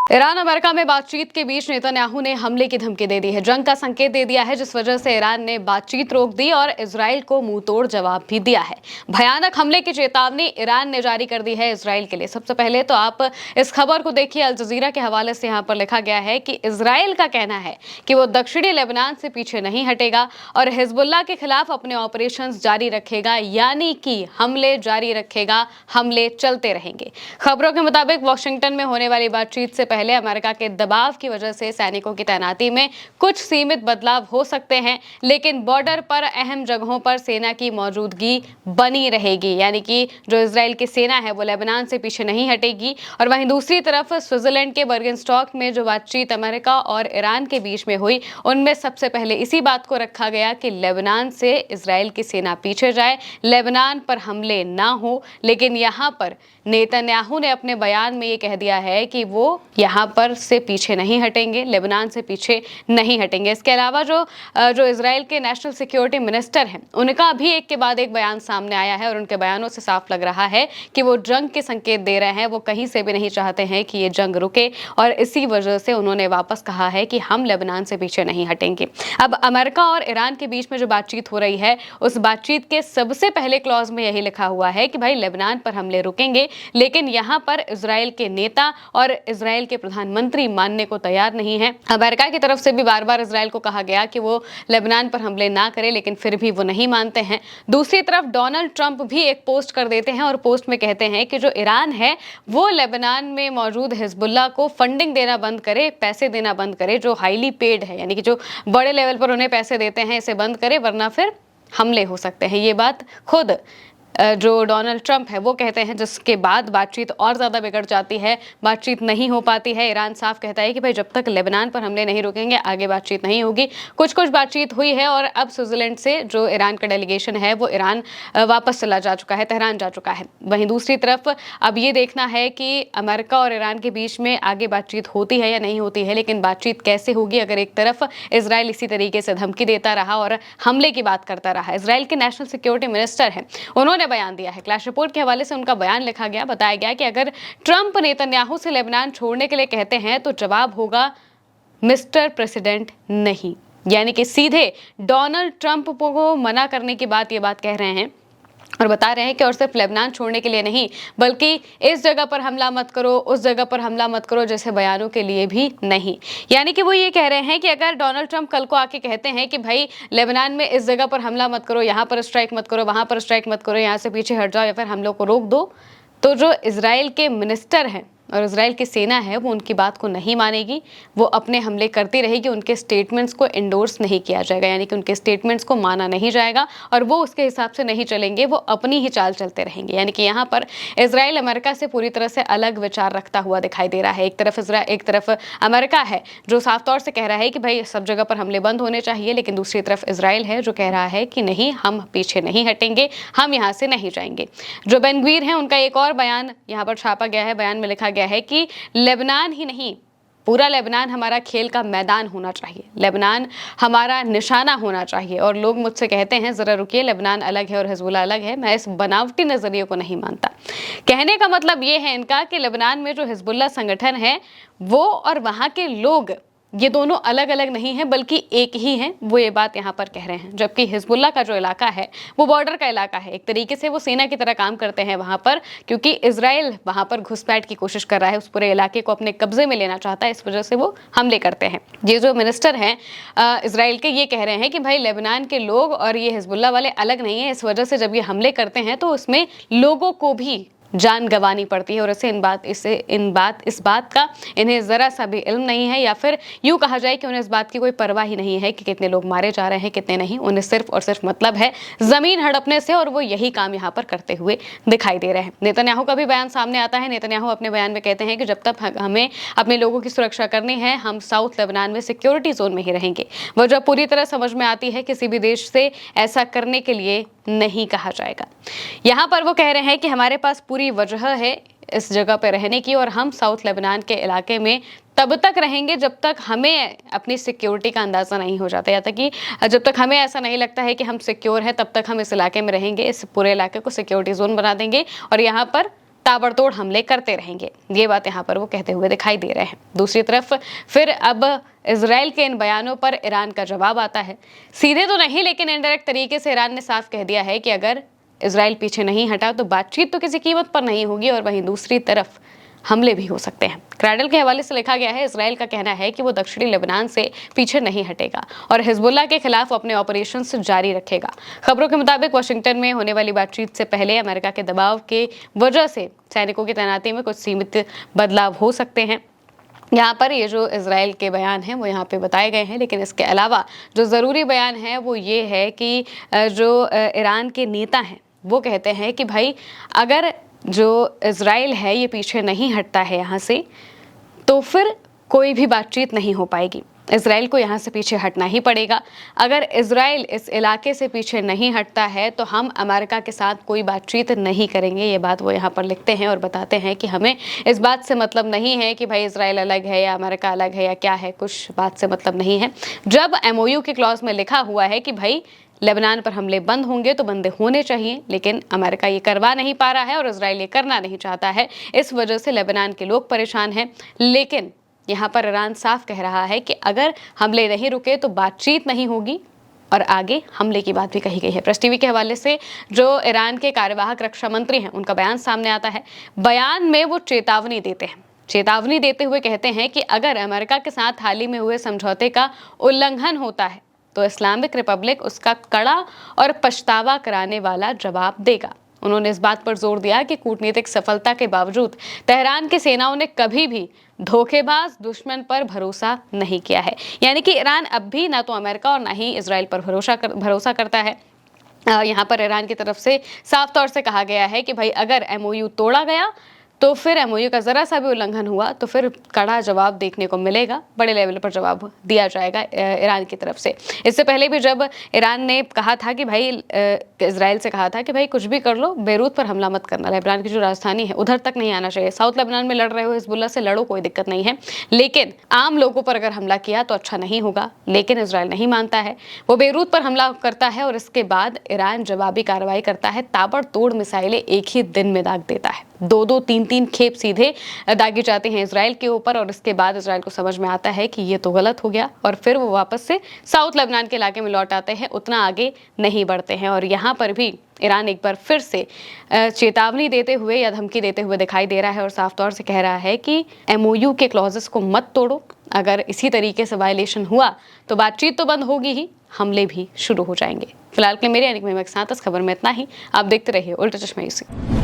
Iran America में बातचीत के बीच नेतन्याहू ने हमले की धमकी दे दी है। जंग का संकेत दे दिया है, जिस वजह से ईरान ने बातचीत रोक दी और इजराइल को मुंहतोड़ जवाब भी दिया है। भयानक हमले की चेतावनी ईरान ने जारी कर दी है इजराइल के लिए। सबसे पहले तो आप इस खबर को देखिए, अल जजीरा के हवाले से यहाँ पर लिखा गया है कि इजराइल का कहना है कि वो दक्षिणी लेबनान से पीछे नहीं हटेगा और हिजबुल्लाह के खिलाफ अपने ऑपरेशन जारी रखेगा, यानी कि हमले जारी रखेगा, हमले चलते रहेंगे। खबरों के मुताबिक वॉशिंगटन में होने वाली बातचीत से पहले अमेरिका के दबाव की वजह से सैनिकों की तैनाती में कुछ सीमित बदलाव हो सकते हैं, लेकिन बॉर्डर पर अहम जगहों पर सेना की मौजूदगी बनी रहेगी, यानी कि जो इजराइल की सेना है वो लेबनान से पीछे नहीं हटेगी। और वहीं दूसरी तरफ स्विट्जरलैंड के बर्गनस्टॉक में जो बातचीत अमेरिका और ईरान के बीच में हुई, उनमें सबसे पहले इसी बात को रखा गया कि लेबनान से इजराइल की सेना पीछे जाए, लेबनान पर हमले ना हो। लेकिन यहाँ पर नेतन्याहू ने अपने बयान में ये कह दिया है कि वो यहाँ पर से पीछे नहीं हटेंगे, लेबनान से पीछे नहीं हटेंगे। इसके अलावा जो इजराइल के नेशनल सिक्योरिटी मिनिस्टर हैं, उनका भी एक के बाद एक बयान सामने आया है और उनके बयानों से साफ लग रहा है कि वो जंग के संकेत दे रहे हैं। वो कहीं से भी नहीं चाहते हैं कि ये जंग रुके और इसी वजह से उन्होंने वापस कहा है कि हम लेबनान से पीछे नहीं हटेंगे। अब अमेरिका और ईरान के बीच में जो बातचीत हो रही है, उस बातचीत के सबसे पहले क्लॉज में यही लिखा हुआ है कि भाई लेबनान पर हमले रुकेंगे, लेकिन यहाँ पर इजराइल के नेता और इजराइल के प्रधानमंत्री मानने को तैयार नहीं है। अमेरिका की तरफ से भी बार बार इजराइल को कहा गया कि वो लेबनान पर हमले ना करे, लेकिन फिर भी वो नहीं मानते हैं। दूसरी तरफ डोनाल्ड ट्रंप भी एक पोस्ट कर देते हैं और पोस्ट में कहते हैं कि जो ईरान है वो लेबनान में मौजूद हिजबुल्लाह को फंडिंग देना बंद करे, पैसे देना बंद करे, जो हाईली पेड है, यानी कि जो बड़े लेवल पर उन्हें पैसे देते हैं, इसे बंद करे, वरना फिर हमले हो सकते हैं। ये बात खुद जो डोनाल्ड ट्रंप है वो कहते हैं, जिसके बाद बातचीत और ज़्यादा बिगड़ जाती है, बातचीत नहीं हो पाती है। ईरान साफ कहता है कि भाई जब तक लेबनान पर हमले नहीं रुकेंगे आगे बातचीत नहीं होगी। कुछ बातचीत हुई है और अब स्विट्जरलैंड से जो ईरान का डेलीगेशन है वो ईरान वापस चला जा चुका है, तेहरान जा चुका है। वहीं दूसरी तरफ अब ये देखना है कि अमेरिका और ईरान के बीच में आगे बातचीत होती है या नहीं होती है, लेकिन बातचीत कैसे होगी अगर एक तरफ इजराइल इसी तरीके से धमकी देता रहा और हमले की बात करता रहा। इजराइल के नेशनल सिक्योरिटी मिनिस्टर हैं, उन्होंने बयान दिया है। क्लैश रिपोर्ट के हवाले से उनका बयान लिखा गया, बताया गया कि अगर ट्रंप नेतन्याहू से लेबनान छोड़ने के लिए कहते हैं तो जवाब होगा मिस्टर प्रेसिडेंट नहीं, यानी कि सीधे डोनाल्ड ट्रंप को मना करने की बात ये बात कह रहे हैं और बता रहे हैं कि और सिर्फ लेबनान छोड़ने के लिए नहीं, बल्कि इस जगह पर हमला मत करो, उस जगह पर हमला मत करो जैसे बयानों के लिए भी नहीं। यानी कि वो ये कह रहे हैं कि अगर डोनाल्ड ट्रंप कल को आके कहते हैं कि भाई लेबनान में इस जगह पर हमला मत करो, यहाँ पर स्ट्राइक मत करो, वहाँ पर स्ट्राइक मत करो, यहाँ से पीछे हट जाओ या फिर हम लोग को रोक दो, तो जो इजराइल के मिनिस्टर हैं और इजराइल की सेना है वो उनकी बात को नहीं मानेगी, वो अपने हमले करती रहेगी, उनके स्टेटमेंट्स को एंडोर्स नहीं किया जाएगा, यानी कि उनके स्टेटमेंट्स को माना नहीं जाएगा और वो उसके हिसाब से नहीं चलेंगे, वो अपनी ही चाल चलते रहेंगे। यानी कि यहाँ पर इजराइल अमेरिका से पूरी तरह से अलग विचार रखता हुआ दिखाई दे रहा है। एक तरफ अमेरिका है जो साफ तौर से कह रहा है कि भाई सब जगह पर हमले बंद होने चाहिए, लेकिन दूसरी तरफ इजराइल है जो कह रहा है कि नहीं, हम पीछे नहीं हटेंगे, हम यहाँ से नहीं जाएंगे। जो बेन ग्वीर है उनका एक और बयान यहाँ पर छापा गया है, बयान में लिखा गया है कि लेबनान ही नहीं, पूरा लेबनान हमारा खेल का मैदान होना चाहिए, लेबनान हमारा निशाना होना चाहिए। और लोग मुझसे कहते हैं जरा रुकिए, लेबनान अलग है और हिजबुल्लाह अलग है। मैं इस बनावटी नजरिए को नहीं मानता। कहने का मतलब ये है इनका कि लेबनान में जो हिजबुल्लाह संगठन है वो और वहाँ के लोग, ये दोनों अलग अलग नहीं हैं बल्कि एक ही हैं, वो ये बात यहाँ पर कह रहे हैं। जबकि हिजबुल्लाह का जो इलाका है वो बॉर्डर का इलाका है, एक तरीके से वो सेना की तरह काम करते हैं वहाँ पर, क्योंकि इजराइल वहाँ पर घुसपैठ की कोशिश कर रहा है, उस पूरे इलाके को अपने कब्जे में लेना चाहता है, इस वजह से वो हमले करते हैं। ये जो मिनिस्टर हैं इजराइल के, ये कह रहे हैं कि भाई लेबनान के लोग और ये हिजबुल्लाह वाले अलग नहीं है, इस वजह से जब ये हमले करते हैं तो उसमें लोगों को भी जान गंवानी पड़ती है और इस बात का इन्हें ज़रा सा भी इल्म नहीं है, या फिर यूँ कहा जाए कि उन्हें इस बात की कोई परवाह ही नहीं है कि कितने लोग मारे जा रहे हैं, कितने नहीं। उन्हें सिर्फ और सिर्फ मतलब है ज़मीन हड़पने से, और वो यही काम यहाँ पर करते हुए दिखाई दे रहे हैं। नेतन्याहू का भी बयान सामने आता है। नेतन्याहू अपने बयान में कहते हैं कि जब तक हमें अपने लोगों की सुरक्षा करनी है, हम साउथ लेबनान में सिक्योरिटी जोन में ही रहेंगे। वजह पूरी तरह समझ में आती है, किसी भी देश से ऐसा करने के लिए नहीं कहा जाएगा। यहाँ पर वो कह रहे हैं कि हमारे पास पूरी वजह है इस जगह पे रहने की, और हम साउथ लेबनान के इलाके में तब तक रहेंगे जब तक हमें अपनी सिक्योरिटी का अंदाज़ा नहीं हो जाता, या तक कि जब तक हमें ऐसा नहीं लगता है कि हम सिक्योर हैं, तब तक हम इस इलाके में रहेंगे। इस पूरे इलाके को सिक्योरिटी जोन बना देंगे और यहाँ पर ताबड़तोड़ हमले करते रहेंगे। ये बात यहाँ पर वो कहते हुए दिखाई दे रहे हैं। दूसरी तरफ फिर अब इजराइल के इन बयानों पर ईरान का जवाब आता है। सीधे तो नहीं, लेकिन इनडायरेक्ट तरीके से ईरान ने साफ कह दिया है कि अगर इजराइल पीछे नहीं हटा तो बातचीत तो किसी कीमत पर नहीं होगी, और वहीं दूसरी तरफ हमले भी हो सकते हैं। क्रैडल के हवाले से लिखा गया है, इजराइल का कहना है कि वो दक्षिणी लेबनान से पीछे नहीं हटेगा और हिजबुल्लाह के खिलाफ अपने ऑपरेशन जारी रखेगा। खबरों के मुताबिक वाशिंगटन में होने वाली बातचीत से पहले अमेरिका के दबाव के वजह से सैनिकों की तैनाती में कुछ सीमित बदलाव हो सकते हैं। यहाँ पर ये जो इजराइल के बयान हैं वो यहाँ पे बताए गए हैं, लेकिन इसके अलावा जो ज़रूरी बयान है वो ये है कि जो ईरान के नेता हैं वो कहते हैं कि भाई अगर जो इजराइल है ये पीछे नहीं हटता है यहाँ से, तो फिर कोई भी बातचीत नहीं हो पाएगी। इजराइल को यहाँ से पीछे हटना ही पड़ेगा। अगर इजराइल इस इलाके से पीछे नहीं हटता है तो हम अमेरिका के साथ कोई बातचीत नहीं करेंगे। ये बात वो यहाँ पर लिखते हैं और बताते हैं कि हमें इस बात से मतलब नहीं है कि भाई इजराइल अलग है या अमेरिका अलग है या क्या है, कुछ बात से मतलब नहीं है। जब MOU के क्लॉज में लिखा हुआ है कि भाई लेबनान पर हमले बंद होंगे तो बंद होने चाहिए, लेकिन अमेरिका ये करवा नहीं पा रहा है और इजराइल ये करना नहीं चाहता है। इस वजह से लेबनान के लोग परेशान हैं। लेकिन यहाँ पर ईरान साफ कह रहा है कि अगर हमले नहीं रुके तो बातचीत नहीं होगी, और आगे हमले की बात भी कही गई है। प्रेस टीवी के हवाले से जो ईरान के कार्यवाहक रक्षा मंत्री हैं उनका बयान सामने आता है। बयान में वो चेतावनी देते हैं। चेतावनी देते हुए कहते हैं कि अगर अमेरिका के साथ हाल ही में हुए समझौते का उल्लंघन होता है तो इस्लामिक रिपब्लिक उसका कड़ा और पछतावा कराने वाला जवाब देगा। उन्होंने इस बात पर जोर दिया कि कूटनीतिक सफलता के बावजूद तेहरान की सेनाओं ने कभी भी धोखेबाज दुश्मन पर भरोसा नहीं किया है। यानी कि ईरान अब भी ना तो अमेरिका और ना ही इजराइल पर भरोसा करता है। यहाँ पर ईरान की तरफ से साफ तौर से कहा गया है कि भाई अगर MOU तोड़ा गया तो फिर MOU का ज़रा सा भी उल्लंघन हुआ तो फिर कड़ा जवाब देखने को मिलेगा, बड़े लेवल पर जवाब दिया जाएगा ईरान की तरफ से। इससे पहले भी जब ईरान ने कहा था कि भाई इजराइल से कहा था कि भाई कुछ भी कर लो, बेरूत पर हमला मत करना, लेबनान की जो राजधानी है उधर तक नहीं आना चाहिए। साउथ लेबनान में लड़ रहे हो हिजबुल्लाह से लड़ो, कोई दिक्कत नहीं है, लेकिन आम लोगों पर अगर हमला किया तो अच्छा नहीं होगा। लेकिन इजराइल नहीं मानता है, वो बेरूत पर हमला करता है और इसके बाद ईरान जवाबी कार्रवाई करता है। ताबड़तोड़ मिसाइलें एक ही दिन में दाग देता है, 2-2, 3-3 खेप सीधे दागी जाती हैं इजराइल के ऊपर, और इसके बाद इजराइल को समझ में आता है कि ये तो गलत हो गया और फिर वो वापस से साउथ लेबनान के इलाके में लौट आते हैं, उतना आगे नहीं बढ़ते हैं। और यहाँ पर भी ईरान एक बार फिर से चेतावनी देते हुए या धमकी देते हुए दिखाई दे रहा है और साफ तौर से कह रहा है कि MOU के क्लॉजेस को मत तोड़ो, अगर इसी तरीके से वायलेशन हुआ तो बातचीत तो बंद होगी ही, हमले भी शुरू हो जाएंगे। फिलहाल के लिए मेरे यानी के साथ इस खबर में इतना ही। आप देखते रहिए उल्टा चश्मा यूसी।